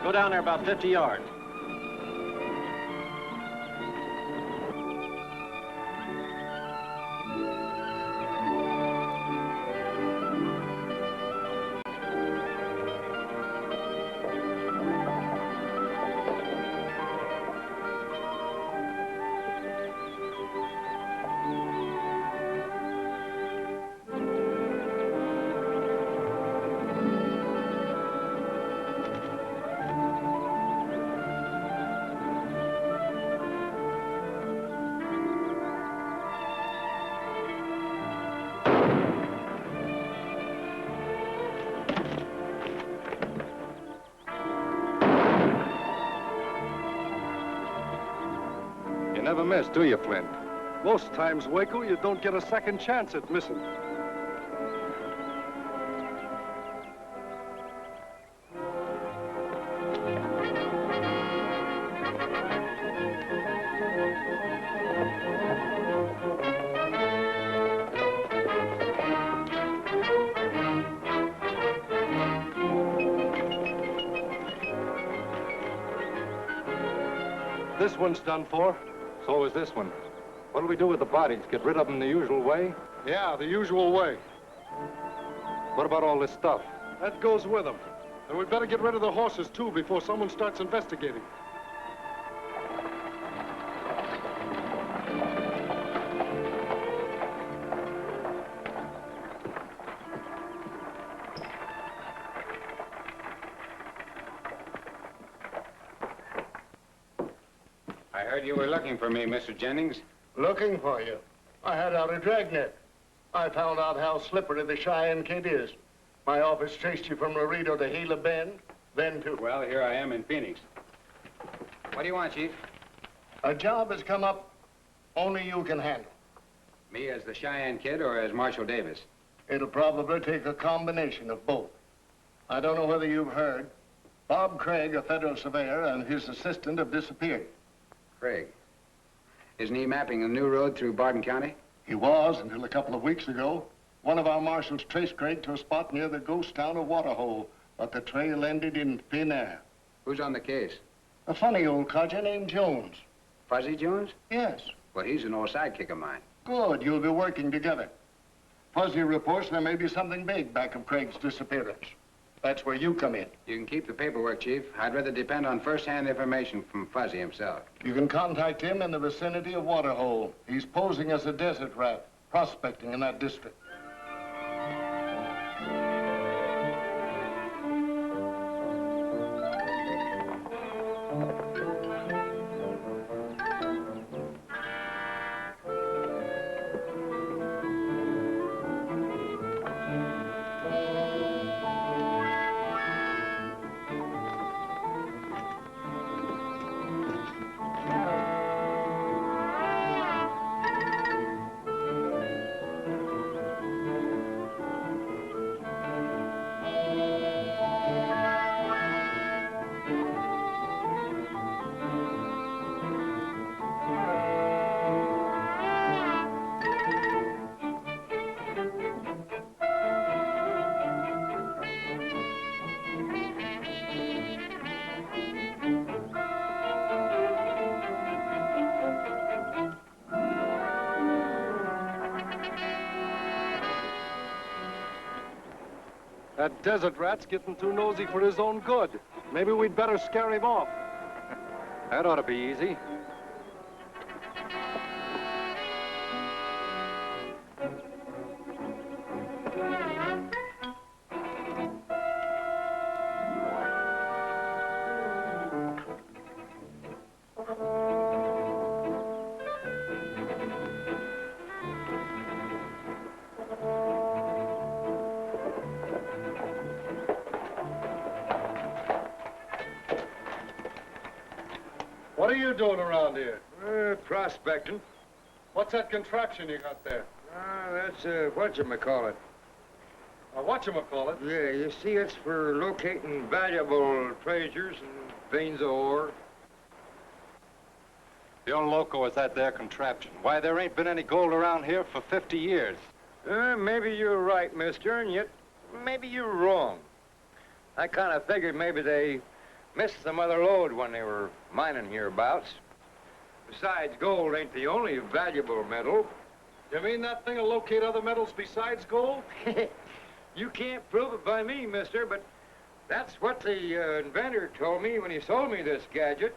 Go down there about 50 yards. You never miss, do you, Flint? Most times, Waco, you don't get a second chance at missing. This one's done for. So is this one. What'll we do with the bodies? Get rid of them the usual way? Yeah, the usual way. What about all this stuff? That goes with them. And we'd better get rid of the horses, too, before someone starts investigating. I heard you were looking for me, Mr. Jennings. Looking for you? I had out a dragnet. I found out how slippery the Cheyenne Kid is. My office chased you from Laredo to Gila Bend, then to... Well, here I am in Phoenix. What do you want, Chief? A job has come up only you can handle. Me as the Cheyenne Kid or as Marshal Davis? It'll probably take a combination of both. I don't know whether you've heard. Bob Craig, a federal surveyor, and his assistant have disappeared. Craig. Isn't he mapping a new road through Barton County? He was until a couple of weeks ago. One of our marshals traced Craig to a spot near the ghost town of Waterhole, but the trail ended in thin air. Who's on the case? A funny old codger named Jones. Fuzzy Jones? Yes. Well, he's an old sidekick of mine. Good, you'll be working together. Fuzzy reports there may be something big back of Craig's disappearance. That's where you come in. You can keep the paperwork, Chief. I'd rather depend on first-hand information from Fuzzy himself. You can contact him in the vicinity of Waterhole. He's posing as a desert rat, prospecting in that district. That desert rat's getting too nosy for his own good. Maybe we'd better scare him off. That ought to be easy. What are you doing around here? Prospecting. What's that contraption you got there? That's whatchamacallit. Whatchamacallit? Yeah, you see, it's for locating valuable treasures and veins of ore. The old loco is that there contraption. Why, there ain't been any gold around here for 50 years. Maybe you're right, mister, and yet maybe you're wrong. I kind of figured maybe they missed some other load when they were mining hereabouts. Besides, gold ain't the only valuable metal. You mean that thing will locate other metals besides gold? You can't prove it by me, mister, but that's what the inventor told me when he sold me this gadget.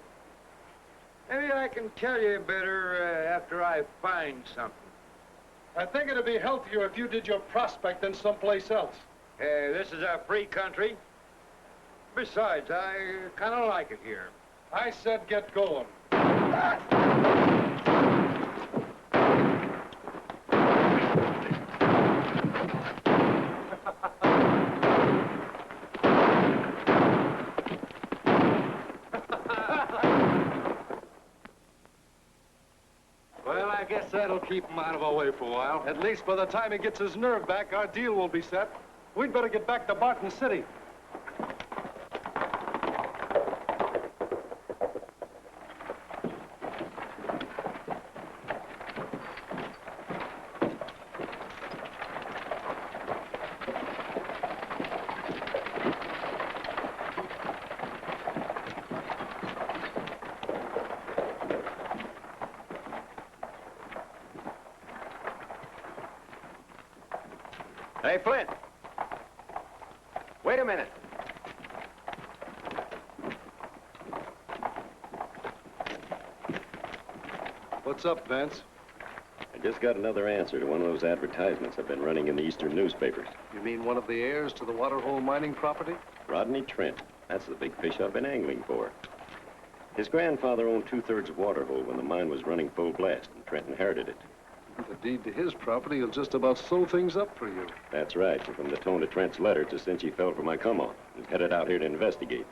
Maybe I can tell you better after I find something. I think it'd be healthier if you did your prospecting someplace else. This is a free country. Besides, I kind of like it here. I said get going. Well, I guess that'll keep him out of our way for a while. At least by the time he gets his nerve back, our deal will be set. We'd better get back to Barton City. Hey, Flint. Wait a minute. What's up, Vance? I just got another answer to one of those advertisements I've been running in the eastern newspapers. You mean one of the heirs to the Waterhole mining property? Rodney Trent. That's the big fish I've been angling for. His grandfather owned 2/3 of Waterhole when the mine was running full blast, and Trent inherited it. The deed to his property will just about sew things up for you. That's right. From the tone of Trent's letter, it's a cinch he fell for my come-on. He's headed out here to investigate.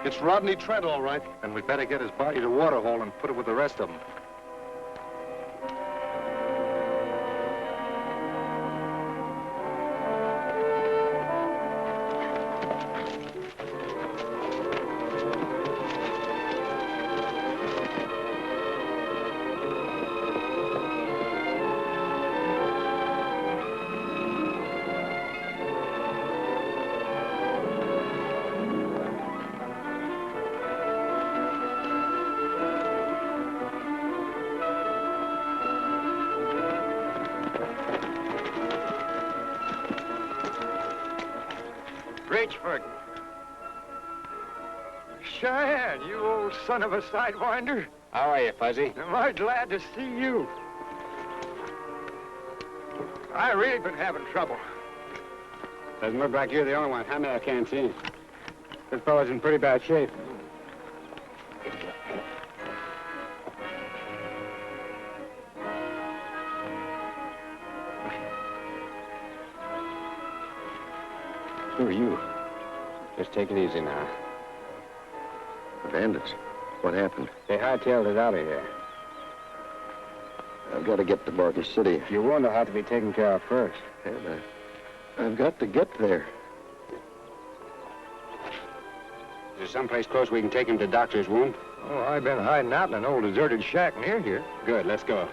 It's Rodney Trent, all right. And we'd better get his body to Waterhole and put it with the rest of them. Reach for it. Cheyenne, you old son of a sidewinder. How are you, Fuzzy? Am I glad to see you. I really been having trouble. Doesn't look like you're the only one. How many I can't see? This fellow's in pretty bad shape. Who are you? Just take it easy now. The bandits. What happened? They hightailed us out of here. I've got to get to Barton City. Your wound will have to be taken care of first. And I've got to get there. Is there someplace close we can take him to Doctor's wound? Oh, I've been hiding out in an old deserted shack near here. Good, let's go.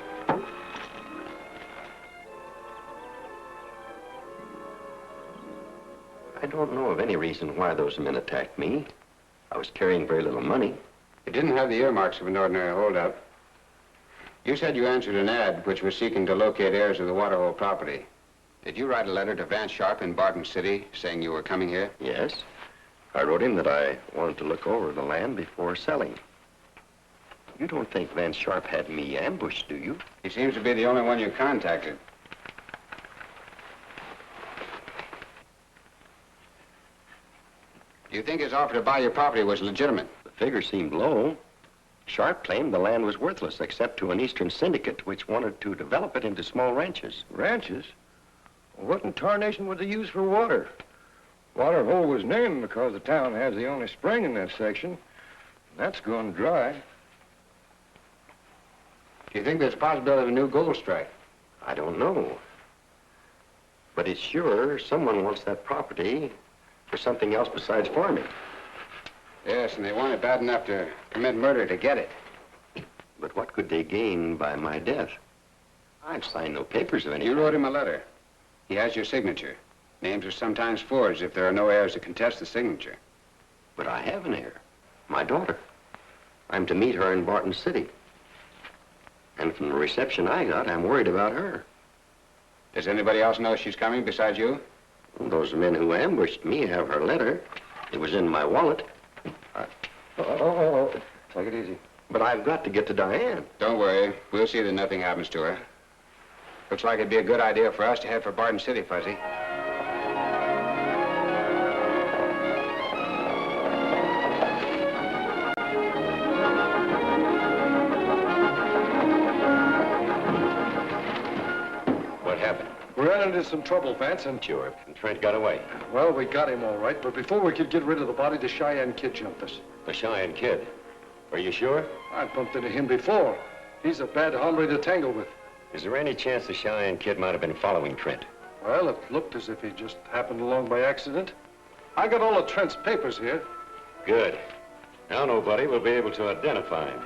I don't know of any reason why those men attacked me. I was carrying very little money. It didn't have the earmarks of an ordinary holdup. You said you answered an ad which was seeking to locate heirs of the Waterhole property. Did you write a letter to Vance Sharp in Barton City saying you were coming here? Yes. I wrote him that I wanted to look over the land before selling. You don't think Vance Sharp had me ambushed, do you? He seems to be the only one you contacted. Do you think his offer to buy your property was legitimate? The figure seemed low. Sharp claimed the land was worthless except to an eastern syndicate which wanted to develop it into small ranches. Ranches? Well, what in tarnation would they use for water? Waterhole was named because the town has the only spring in that section. That's gone dry. Do you think there's a possibility of a new gold strike? I don't know. But it's sure someone wants that property for something else besides farming. Yes, and they want it bad enough to commit murder to get it. But what could they gain by my death? I've signed no papers of any You kind. wrote him a letter. He has your signature. Names are sometimes forged if there are no heirs to contest the signature. But I have an heir. My daughter. I'm to meet her in Barton City. And from the reception I got, I'm worried about her. Does anybody else know she's coming besides you? Those men who ambushed me have her letter. It was in my wallet. Take it easy. But I've got to get to Diane. Don't worry. We'll see that nothing happens to her. Looks like it'd be a good idea for us to head for Barton City, Fuzzy. What happened? We ran into some trouble, Vance, and... Sure. And Trent got away. Well, we got him all right, but before we could get rid of the body, the Cheyenne Kid jumped us. The Cheyenne Kid. Are you sure? I bumped into him before. He's a bad hombre to tangle with. Is there any chance the Cheyenne Kid might have been following Trent? Well, it looked as if he just happened along by accident. I got all of Trent's papers here. Good. Now nobody will be able to identify him.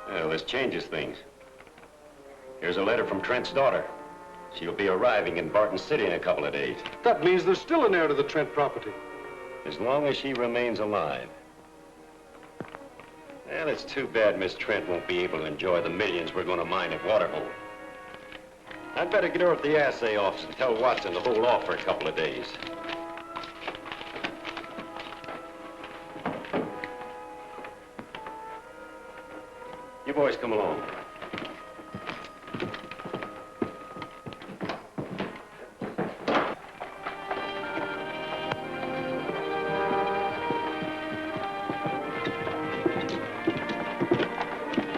Well, this changes things. Here's a letter from Trent's daughter. She'll be arriving in Barton City in a couple of days. That means there's still an heir to the Trent property. As long as she remains alive. Well, it's too bad Miss Trent won't be able to enjoy the millions we're going to mine at Waterhole. I'd better get her at the assay office and tell Watson to hold off for a couple of days. You boys come along.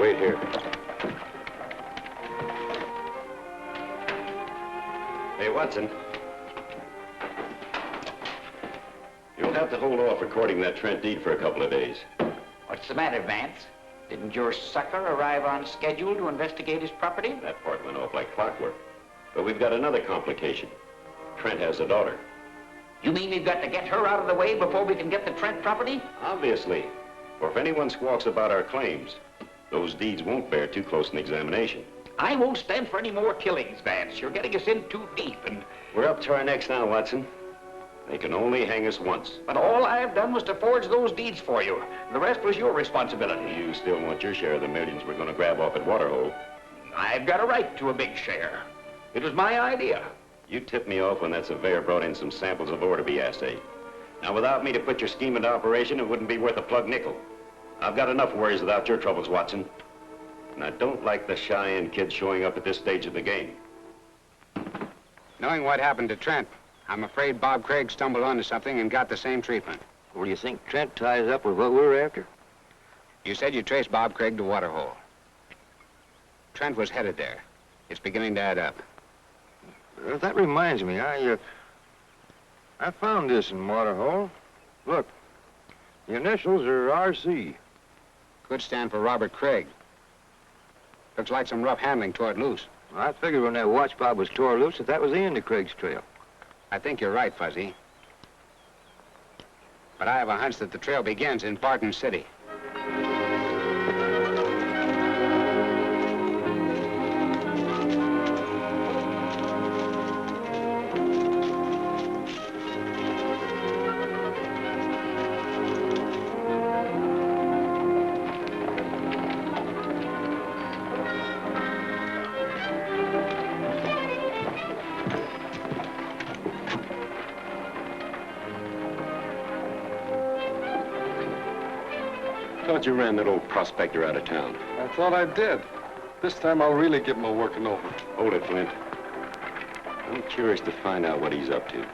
Wait here. Hey, Watson. You'll have to hold off recording that Trent deed for a couple of days. What's the matter, Vance? Didn't your sucker arrive on schedule to investigate his property? That part went off like clockwork. But we've got another complication. Trent has a daughter. You mean we've got to get her out of the way before we can get the Trent property? Obviously. Or if anyone squawks about our claims, those deeds won't bear too close an examination. I won't stand for any more killings, Vance. You're getting us in too deep, and... We're up to our necks now, Watson. They can only hang us once. But all I've done was to forge those deeds for you. The rest was your responsibility. You still want your share of the millions we're going to grab off at Waterhole. I've got a right to a big share. It was my idea. You tipped me off when that surveyor brought in some samples of ore to be assayed. Now, without me to put your scheme into operation, it wouldn't be worth a plug nickel. I've got enough worries without your troubles, Watson. And I don't like the Cheyenne kid showing up at this stage of the game. Knowing what happened to Trent, I'm afraid Bob Craig stumbled onto something and got the same treatment. Well, do you think Trent ties up with what we're after? You said you traced Bob Craig to Waterhole. Trent was headed there. It's beginning to add up. That reminds me, I found this in Waterhole. Look, the initials are RC. Could stand for Robert Craig. Looks like some rough handling tore it loose. I figured when that watch bob was tore loose that was the end of Craig's trail. I think you're right, Fuzzy. But I have a hunch that the trail begins in Barton City. Thought you ran that old prospector out of town. I thought I did. This time I'll really give him a working over. Hold it, Flint. I'm curious to find out what he's up to.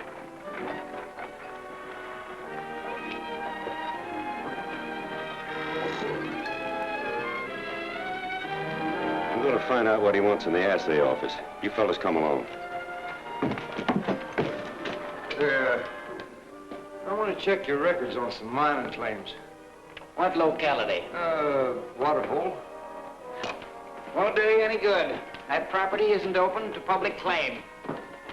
I'm going to find out what he wants in the assay office. You fellas come along. I want to check your records on some mining claims. What locality? Waterhole. Won't do you any good. That property isn't open to public claim.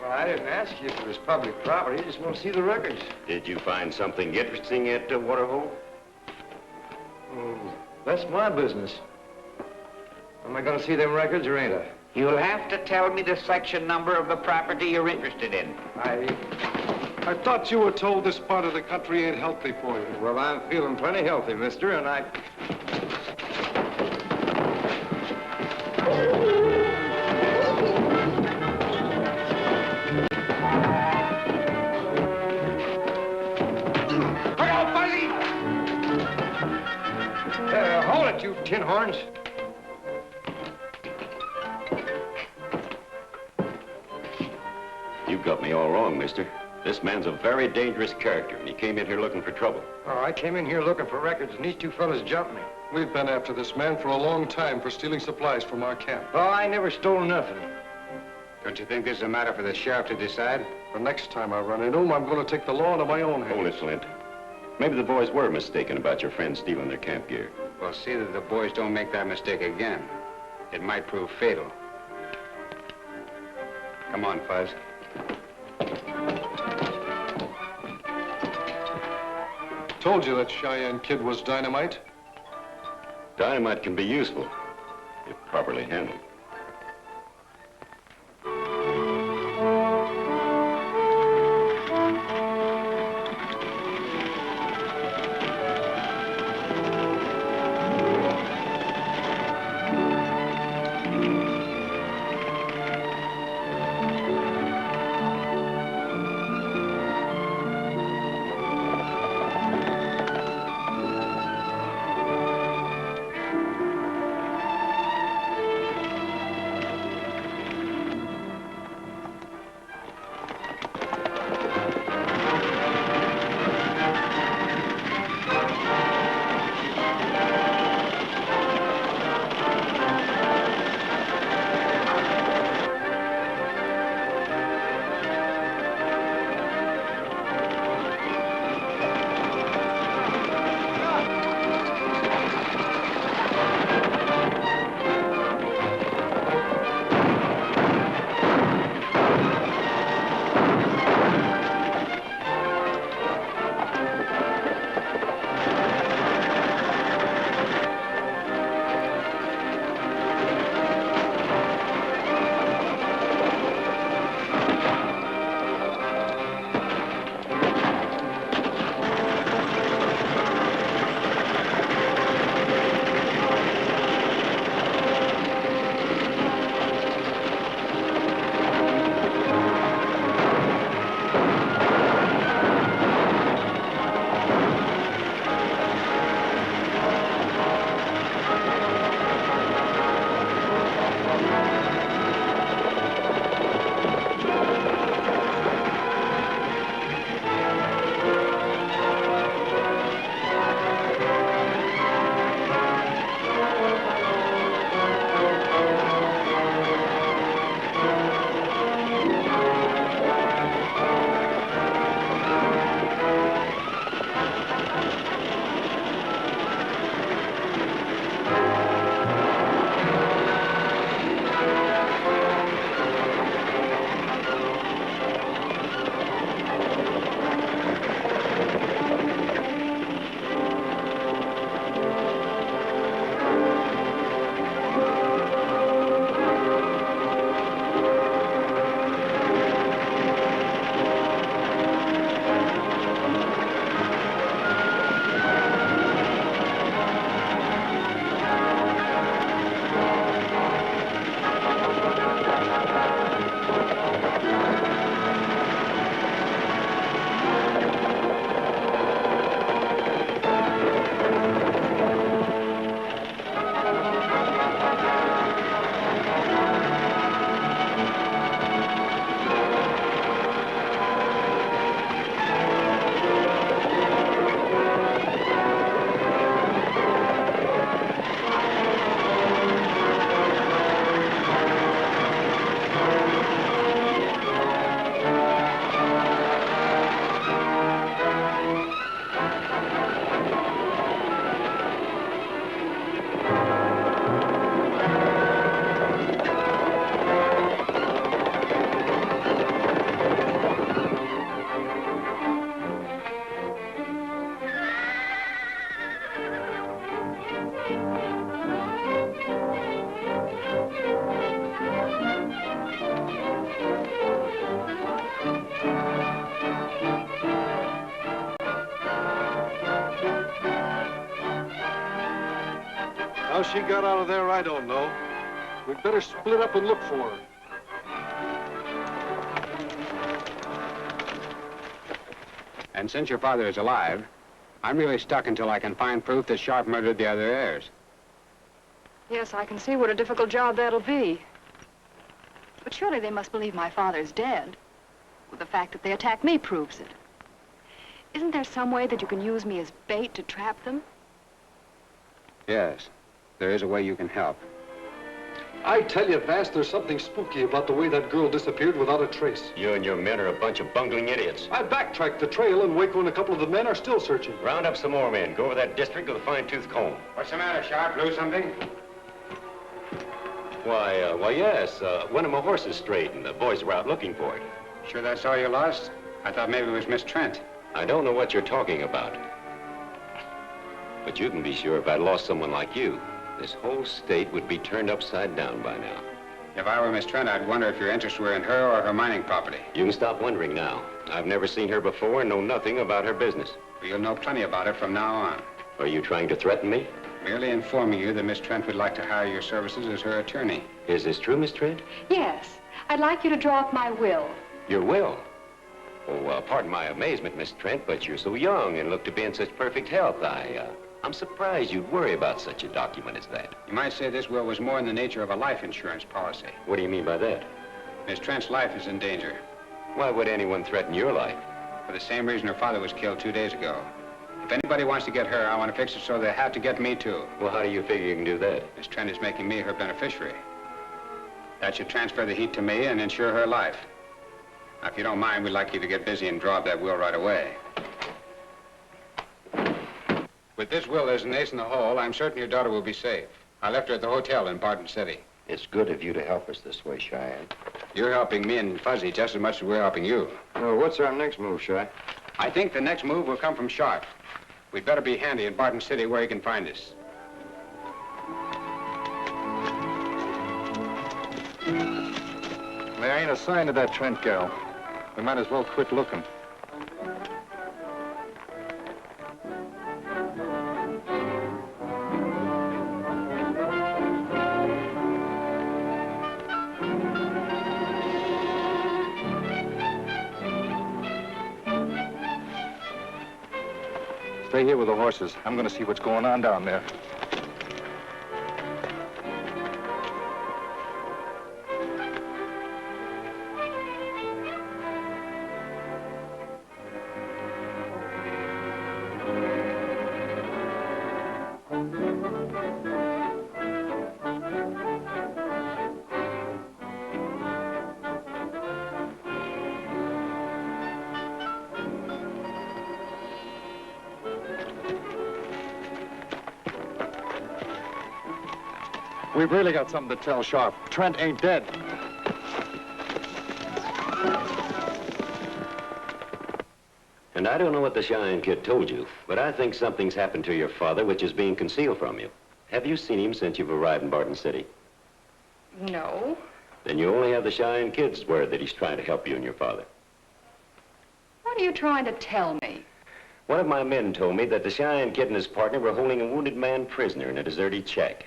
Well, I didn't ask you if it was public property. I just want to see the records. Did you find something interesting at Waterhole? That's my business. Am I going to see them records or ain't I? You'll have to tell me the section number of the property you're interested in. I thought you were told this part of the country ain't healthy for you. Well, I'm feeling plenty healthy, mister, and I... Look out, Fuzzy! Hold it, you tin horns. You've got me all wrong, mister. This man's a very dangerous character, and he came in here looking for trouble. Oh, I came in here looking for records, and these two fellas jumped me. We've been after this man for a long time for stealing supplies from our camp. Oh, I never stole nothing. Don't you think this is a matter for the sheriff to decide? The next time I run into him, I'm going to take the law into my own hands. Hold it, Flint. Maybe the boys were mistaken about your friend stealing their camp gear. Well, see that the boys don't make that mistake again. It might prove fatal. Come on, Fuzz. Told you that Cheyenne kid was dynamite. Dynamite can be useful, if properly handled. How she got out of there, I don't know. We'd better split up and look for her. And since your father is alive, I'm really stuck until I can find proof that Sharp murdered the other heirs. Yes, I can see what a difficult job that'll be. But surely they must believe my father's dead. Well, the fact that they attacked me proves it. Isn't there some way that you can use me as bait to trap them? Yes, there is a way you can help. I tell you, Vance, there's something spooky about the way that girl disappeared without a trace. You and your men are a bunch of bungling idiots. I backtracked the trail, and Waco and a couple of the men are still searching. Round up some more men. Go over that district with a fine-tooth comb. What's the matter, Sharp? Lose something? Why, yes. One of my horses strayed, and the boys were out looking for it. Sure that's all you lost? I thought maybe it was Miss Trent. I don't know what you're talking about. But you can be sure if I'd lost someone like you, this whole state would be turned upside down by now. If I were Miss Trent, I'd wonder if your interests were in her or her mining property. You can stop wondering now. I've never seen her before and know nothing about her business. Well, you'll know plenty about it from now on. Are you trying to threaten me? Merely informing you that Miss Trent would like to hire your services as her attorney. Is this true, Miss Trent? Yes. I'd like you to draw up my will. Your will? Oh, pardon my amazement, Miss Trent, but you're so young and look to be in such perfect health. I'm surprised you'd worry about such a document as that. You might say this will was more in the nature of a life insurance policy. What do you mean by that? Miss Trent's life is in danger. Why would anyone threaten your life? For the same reason her father was killed 2 days ago. If anybody wants to get her, I want to fix it so they have to get me too. Well, how do you figure you can do that? Miss Trent is making me her beneficiary. That should transfer the heat to me and ensure her life. Now, if you don't mind, we'd like you to get busy and draw up that will right away. With this will as an ace in the hole, I'm certain your daughter will be safe. I left her at the hotel in Barton City. It's good of you to help us this way, Cheyenne. You're helping me and Fuzzy just as much as we're helping you. Well, what's our next move, Shy? I think the next move will come from Sharp. We'd better be handy in Barton City where he can find us. There ain't a sign of that Trent gal. We might as well quit looking. Stay here with the horses. I'm going to see what's going on down there. We've really got something to tell Sharp. Trent ain't dead. And I don't know what the Cheyenne kid told you, but I think something's happened to your father which is being concealed from you. Have you seen him since you've arrived in Barton City? No. Then you only have the Cheyenne kid's word that he's trying to help you and your father. What are you trying to tell me? One of my men told me that the Cheyenne kid and his partner were holding a wounded man prisoner in a deserted shack.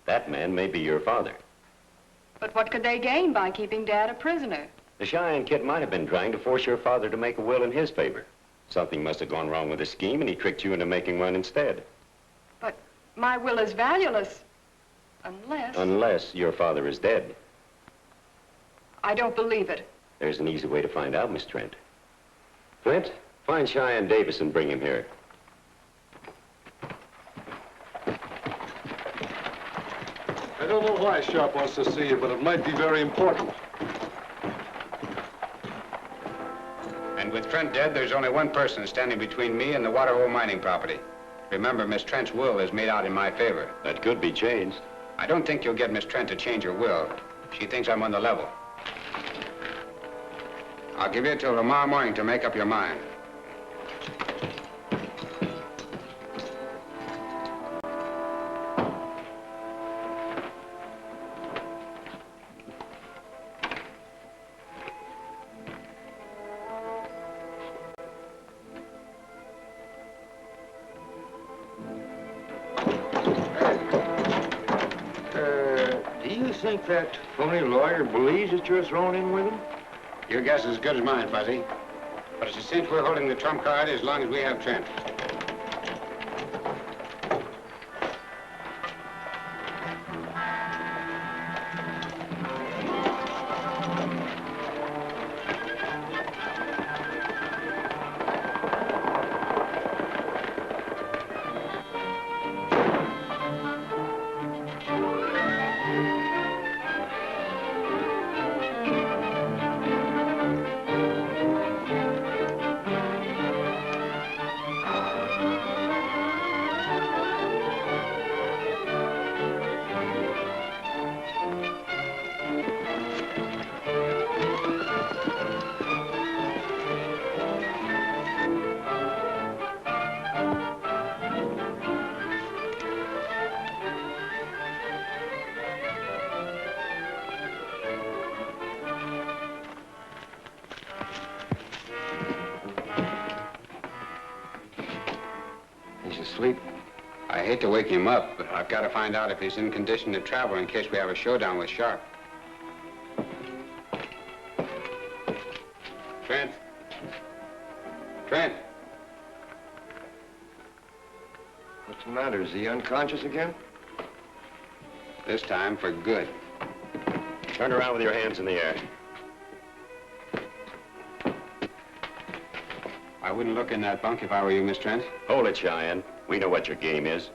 That man may be your father. But what could they gain by keeping Dad a prisoner? The Cheyenne kid might have been trying to force your father to make a will in his favor. Something must have gone wrong with the scheme, and he tricked you into making one instead. But my will is valueless, unless... Unless your father is dead. I don't believe it. There's an easy way to find out, Miss Trent. Flint, find Cheyenne Davis and bring him here. I don't know why Sharp wants to see you, but it might be very important. And with Trent dead, there's only one person standing between me and the Waterhole mining property. Remember, Miss Trent's will is made out in my favor. That could be changed. I don't think you'll get Miss Trent to change her will. She thinks I'm on the level. I'll give you till tomorrow morning to make up your mind. think that phony lawyer believes that you're thrown in with him? Your guess is as good as mine, Fuzzy. But it's a cinch we're holding the trump card as long as we have Trent. Asleep. I hate to wake him up, but I've got to find out if he's in condition to travel in case we have a showdown with Sharp. Trent? Trent? What's the matter? Is he unconscious again? This time for good. Turn around with your hands in the air. I wouldn't look in that bunk if I were you, Miss Trent. Hold it, Cheyenne. We know what your game is.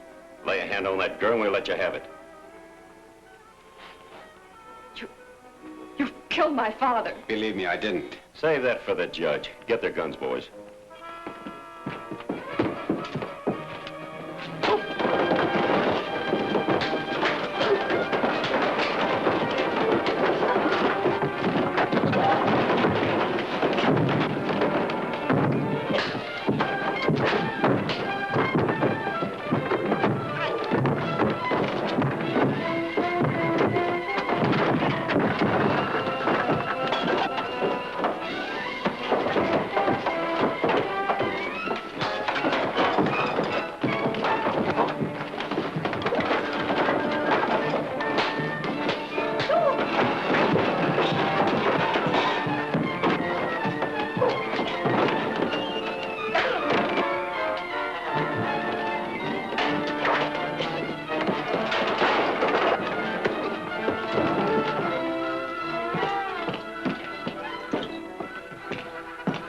Lay a hand on that girl and we'll let you have it. You've killed my father. Believe me, I didn't. Save that for the judge. Get their guns, boys.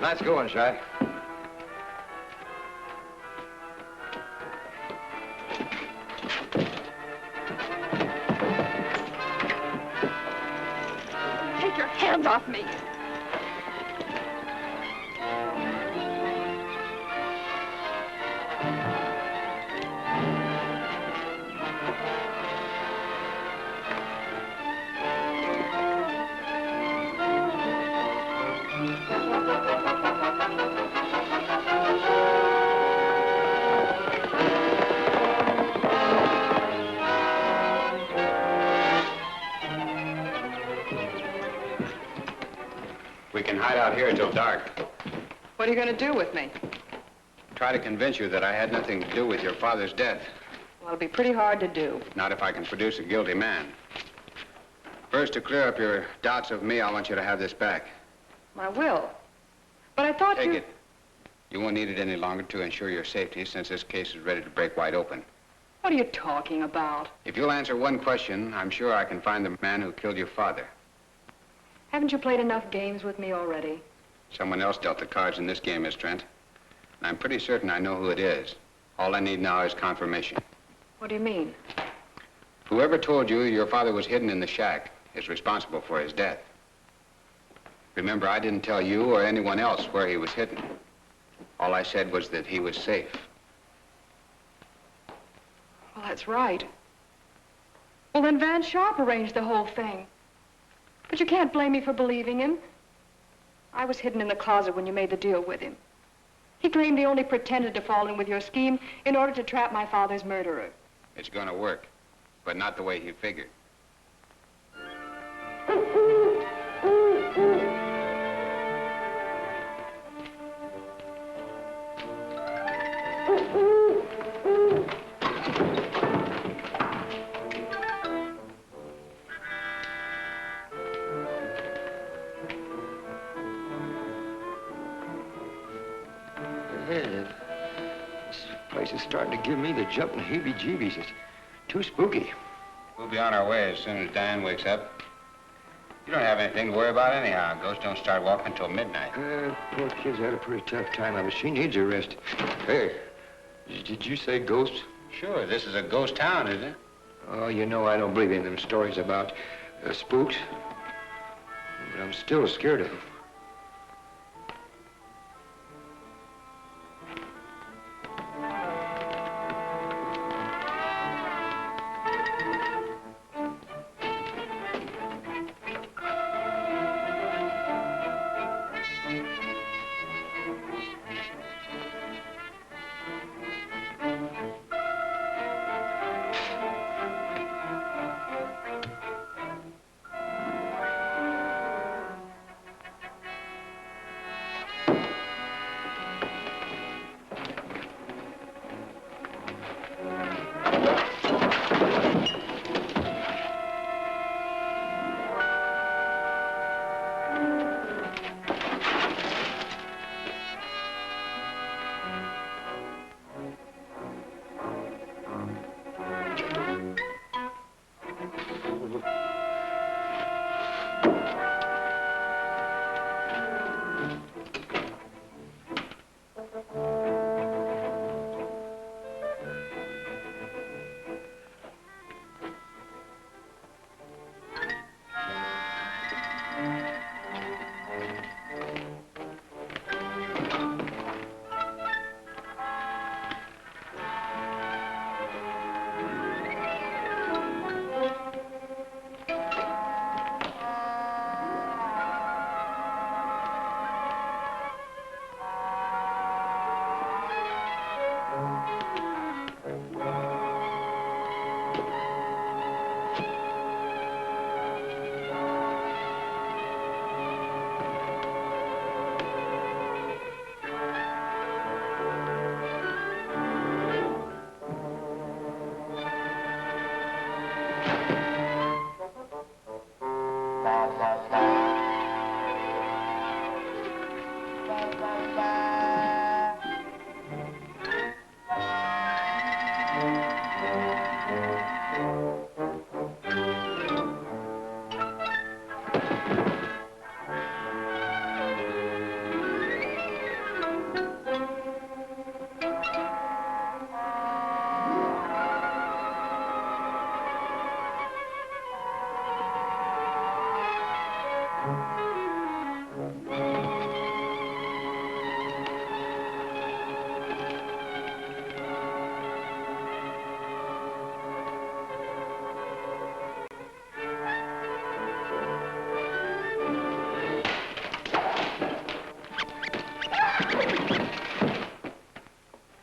Nice going, Shy. Take your hands off me. We can hide out here until dark. What are you going to do with me? Try to convince you that I had nothing to do with your father's death. Well, it'll be pretty hard to do. Not if I can produce a guilty man. First, to clear up your doubts of me, I want you to have this back. I will. But I thought Take it. You won't need it any longer to ensure your safety since this case is ready to break wide open. What are you talking about? If you'll answer one question, I'm sure I can find the man who killed your father. Haven't you played enough games with me already? Someone else dealt the cards in this game, Miss Trent. And I'm pretty certain I know who it is. All I need now is confirmation. What do you mean? Whoever told you your father was hidden in the shack is responsible for his death. Remember, I didn't tell you or anyone else where he was hidden. All I said was that he was safe. Well, that's right. Well, then Van Sharp arranged the whole thing. But you can't blame me for believing him. I was hidden in the closet when you made the deal with him. He claimed he only pretended to fall in with your scheme in order to trap my father's murderer. It's gonna work, but not the way he figured. starting to give me the jumping heebie-jeebies. It's too spooky. We'll be on our way as soon as Diane wakes up. You don't have anything to worry about anyhow. Ghosts don't start walking until midnight. Poor kid's had a pretty tough time of it. She needs a rest. Hey, did you say ghosts? Sure, this is a ghost town, isn't it? Oh, you know I don't believe in them stories about spooks. But I'm still scared of them.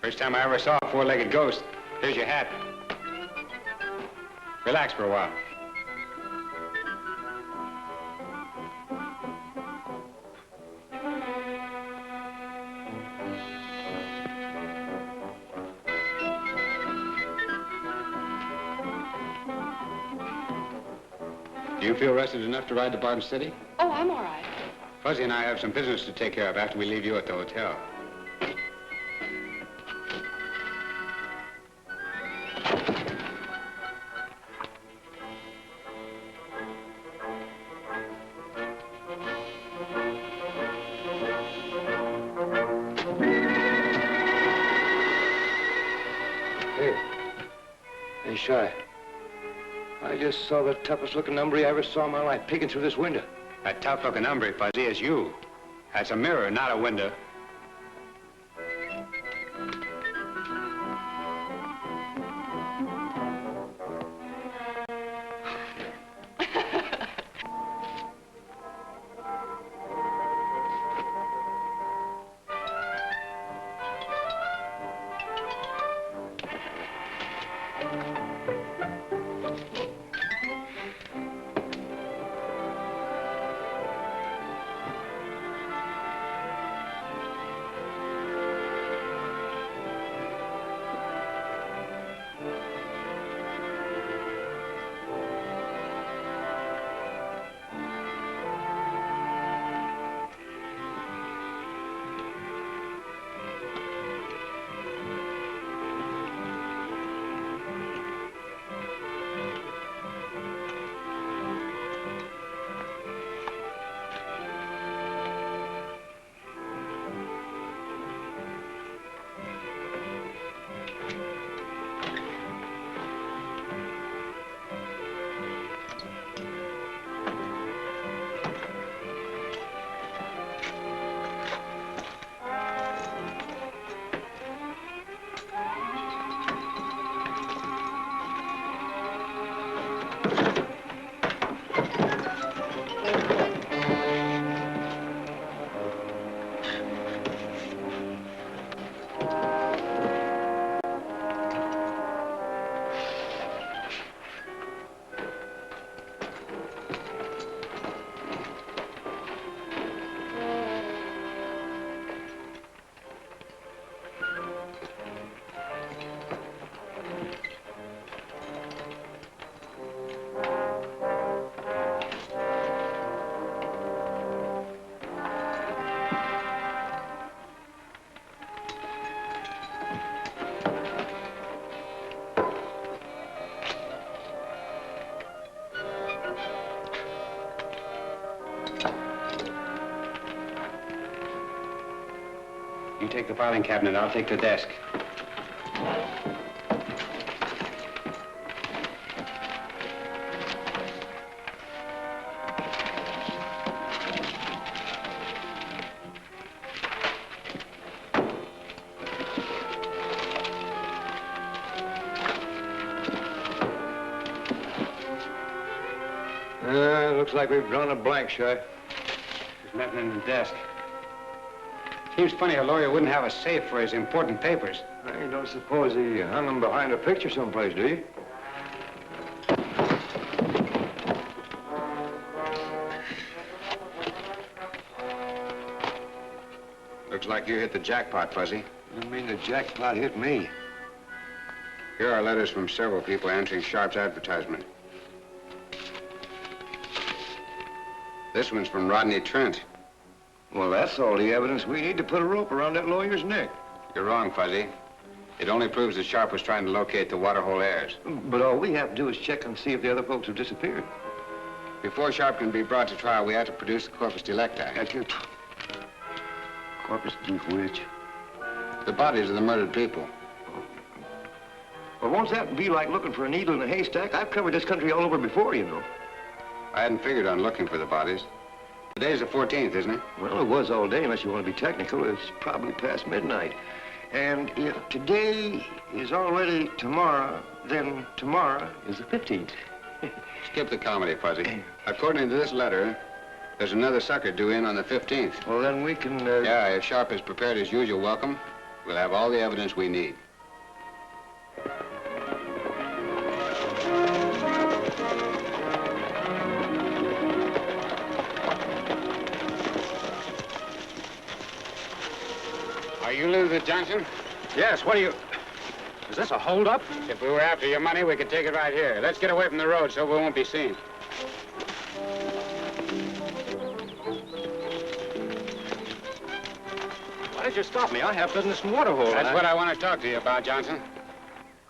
First time I ever saw a four-legged ghost. Here's your hat. Relax for a while. Do you feel rested enough to ride to Barton City? Oh, I'm all right. Fuzzy and I have some business to take care of after we leave you at the hotel. Hey, Shy. I just saw the toughest looking hombre I ever saw in my life peeking through this window. That tough-looking hombre, Fuzzy, is you. That's a mirror, not a window. take the filing cabinet. I'll take the desk. Looks like we've drawn a blank, Shy. There's nothing in the desk. Seems funny a lawyer wouldn't have a safe for his important papers. You don't suppose he hung them behind a picture someplace, do you? Looks like you hit the jackpot, Fuzzy. You mean the jackpot hit me? Here are letters from several people answering Sharp's advertisement. This one's from Rodney Trent. Well, that's all the evidence we need to put a rope around that lawyer's neck. You're wrong, Fuzzy. It only proves that Sharp was trying to locate the waterhole heirs. But all we have to do is check and see if the other folks have disappeared. Before Sharp can be brought to trial, we have to produce the corpus delicti. That's it. Corpus de which? The bodies of the murdered people. Well, won't that be like looking for a needle in a haystack? I've covered this country all over before, you know. I hadn't figured on looking for the bodies. Today's the 14th, isn't it? Well, it was all day, unless you want to be technical. It's probably past midnight. And if today is already tomorrow, then tomorrow is the 15th. Skip the comedy, Fuzzy. According to this letter, there's another sucker due in on the 15th. Well, then we can... Yeah, if Sharp is prepared his usual welcome, we'll have all the evidence we need. Are you Luther Johnson? Yes, what do you... Is this a holdup? If we were after your money, we could take it right here. Let's get away from the road so we won't be seen. Why did you stop me? I have business in Waterhole. That's what I want to talk to you about, Johnson.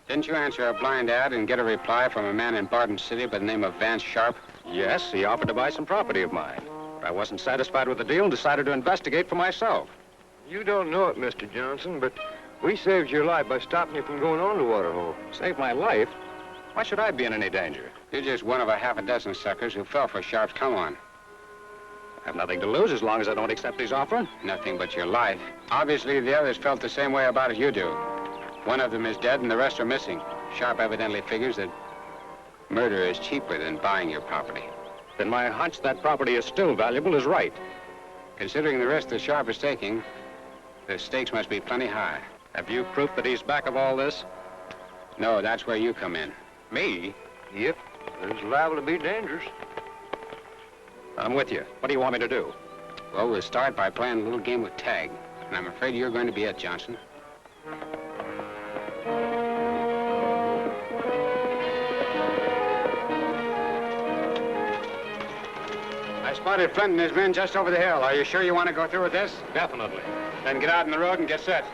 Didn't you answer a blind ad and get a reply from a man in Barton City by the name of Vance Sharp? Yes, he offered to buy some property of mine. I wasn't satisfied with the deal and decided to investigate for myself. You don't know it, Mr. Johnson, but we saved your life by stopping you from going on to Waterhole. Saved my life? Why should I be in any danger? You're just one of a half a dozen suckers who fell for Sharp's come-on. I have nothing to lose as long as I don't accept his offer. Nothing but your life. Obviously, the others felt the same way about it you do. One of them is dead and the rest are missing. Sharp evidently figures that murder is cheaper than buying your property. Then my hunch that property is still valuable is right. Considering the risk that Sharp is taking, the stakes must be plenty high. Have you proof that he's back of all this? No, that's where you come in. Me? Yep, it's liable to be dangerous. I'm with you. What do you want me to do? Well, we'll start by playing a little game with tag. And I'm afraid you're going to be it, Johnson. I spotted Flint and his men just over the hill. Are you sure you want to go through with this? Definitely. Then get out in the road and get set.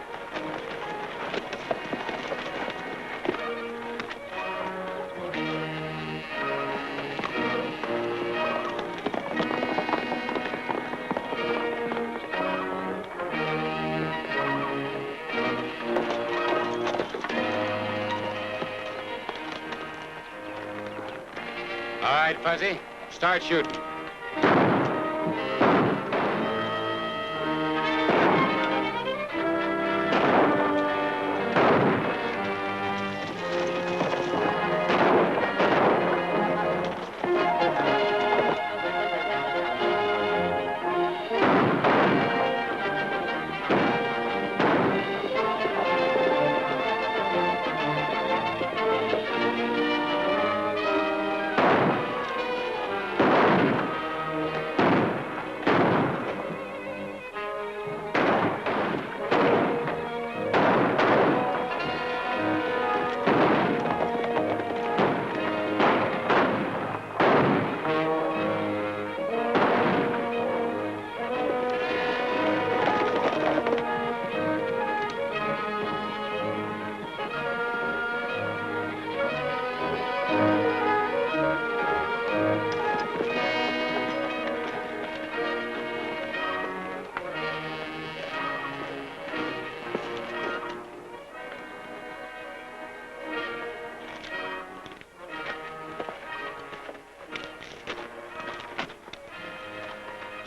All right, Fuzzy, start shooting.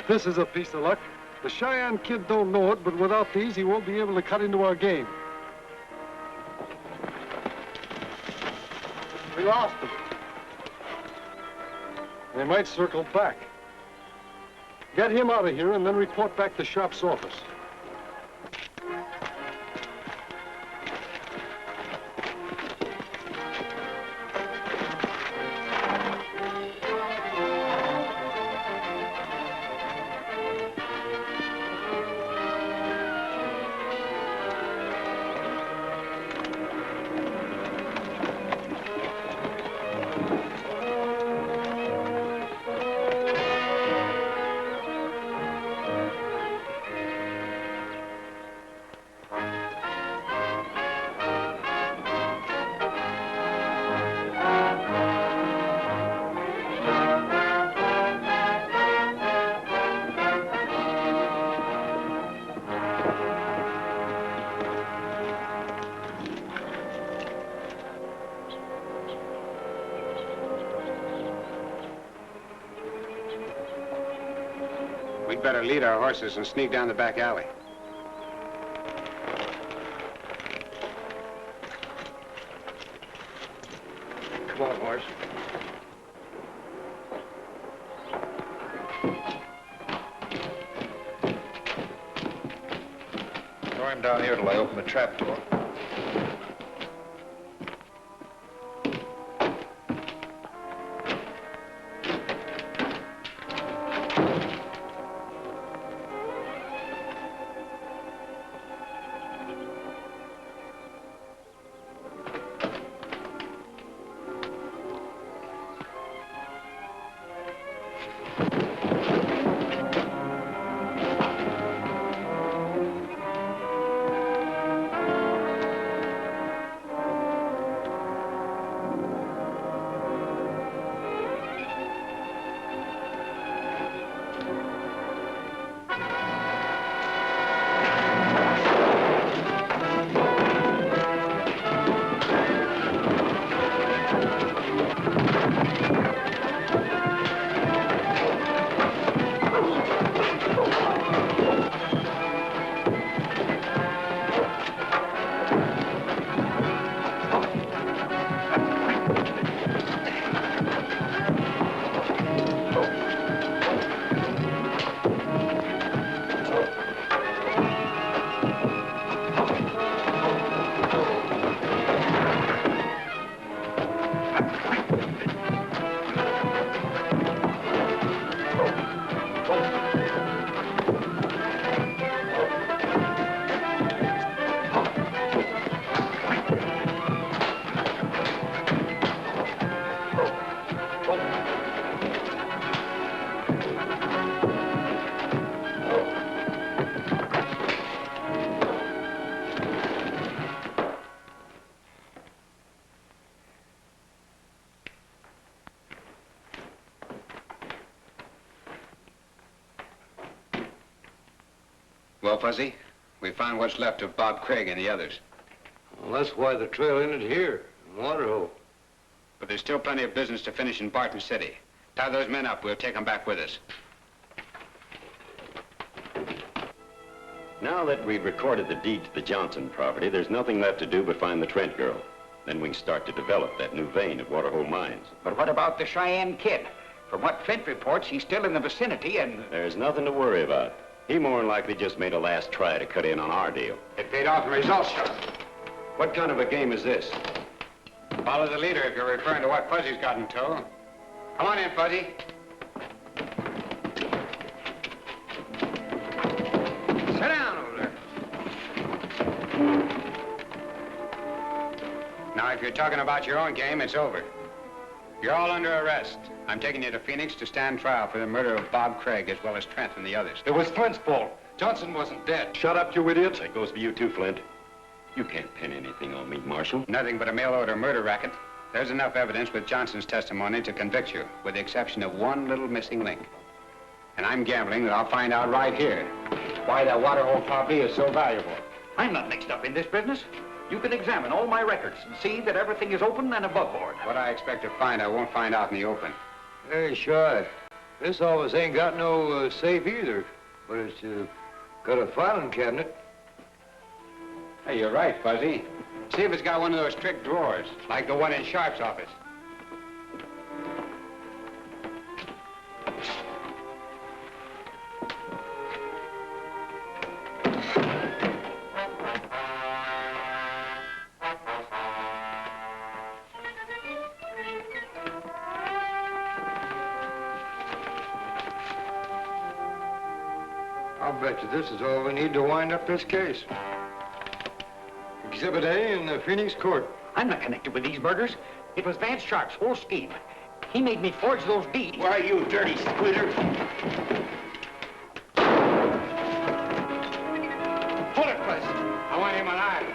This is a piece of luck. The Cheyenne Kid don't know it, but without these, he won't be able to cut into our game. We lost them. They might circle back. Get him out of here and then report back to Sharp's office. We'd better lead our horses and sneak down the back alley. Come on, horse. Throw him down here till I open the trap door. Well, Fuzzy, we found what's left of Bob Craig and the others. Well, that's why the trail ended here, in Waterhole. But there's still plenty of business to finish in Barton City. Tie those men up. We'll take them back with us. Now that we've recorded the deed to the Johnson property, there's nothing left to do but find the Trent girl. Then we can start to develop that new vein at Waterhole Mines. But what about the Cheyenne Kid? From what Flint reports, he's still in the vicinity and... There's nothing to worry about. He more than likely just made a last try to cut in on our deal. It paid off in results, Sheriff. What kind of a game is this? Follow the leader if you're referring to what Fuzzy's got in tow. Come on in, Fuzzy. Sit down over there. Now, if you're talking about your own game, it's over. You're all under arrest. I'm taking you to Phoenix to stand trial for the murder of Bob Craig, as well as Trent and the others. It was Flint's fault. Johnson wasn't dead. Shut up, you idiot. That goes for you too, Flint. You can't pin anything on me, Marshal. Nothing but a mail-order murder racket. There's enough evidence with Johnson's testimony to convict you, with the exception of one little missing link. And I'm gambling that I'll find out right here why that Waterhole property is so valuable. I'm not mixed up in this business. You can examine all my records and see that everything is open and above board. What I expect to find, I won't find out in the open. Hey, sure. This office ain't got no safe either, but it's got a filing cabinet. Hey, you're right, Fuzzy. See if it's got one of those trick drawers, like the one in Sharp's office. I'll bet you this is all we need to wind up this case. Exhibit A in the Phoenix court. I'm not connected with these murders. It was Vance Sharp's whole scheme. He made me forge those deeds. Why, you dirty squealer? Hold it, Buzz. I want him alive.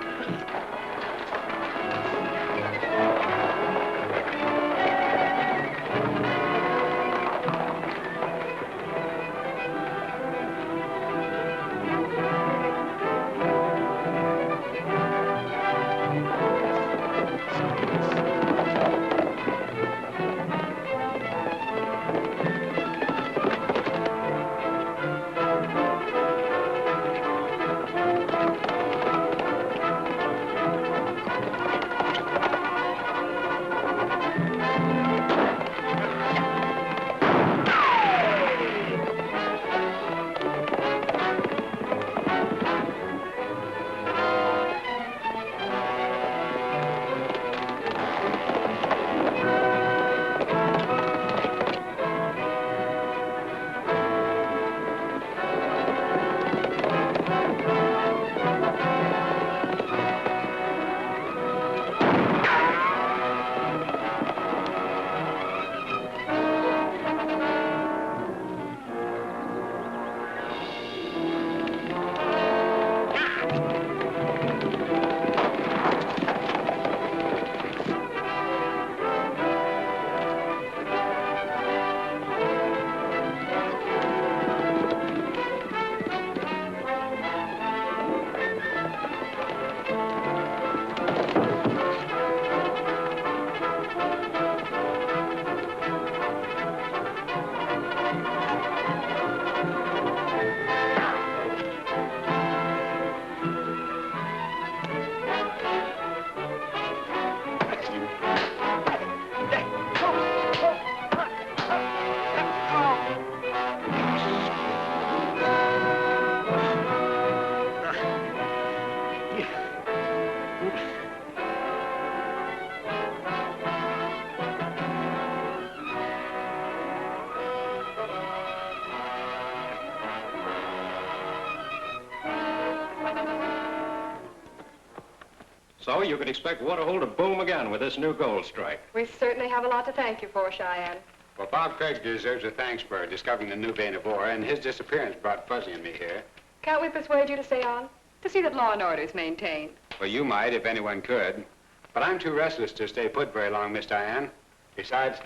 So you can expect Waterhole to boom again with this new gold strike. We certainly have a lot to thank you for, Cheyenne. Well, Bob Craig deserves a thanks for discovering the new vein of ore, and his disappearance brought Fuzzy and me here. Can't we persuade you to stay on? To see that law and order is maintained. Well, you might, if anyone could. But I'm too restless to stay put very long, Miss Diane. Besides,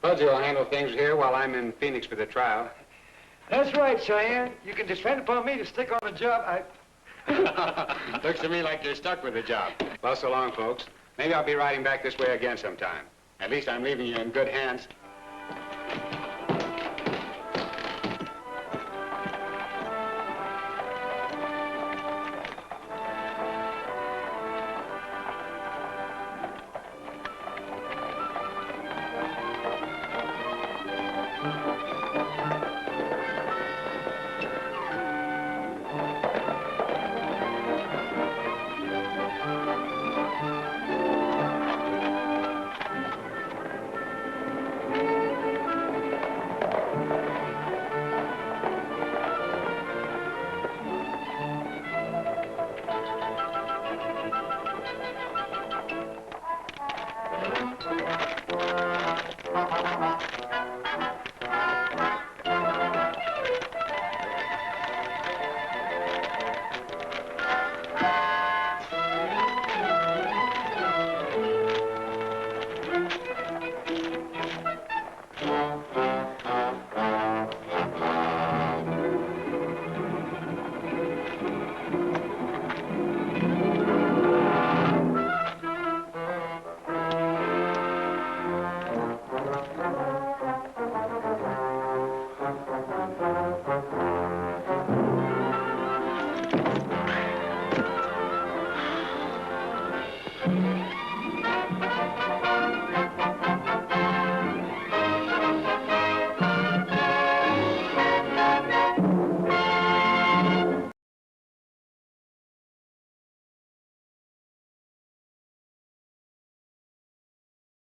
Fuzzy will handle things here while I'm in Phoenix for the trial. That's right, Cheyenne. You can depend upon me to stick on the job. Looks to me like you're stuck with the job. Well, so long, folks. Maybe I'll be riding back this way again sometime. At least I'm leaving you in good hands.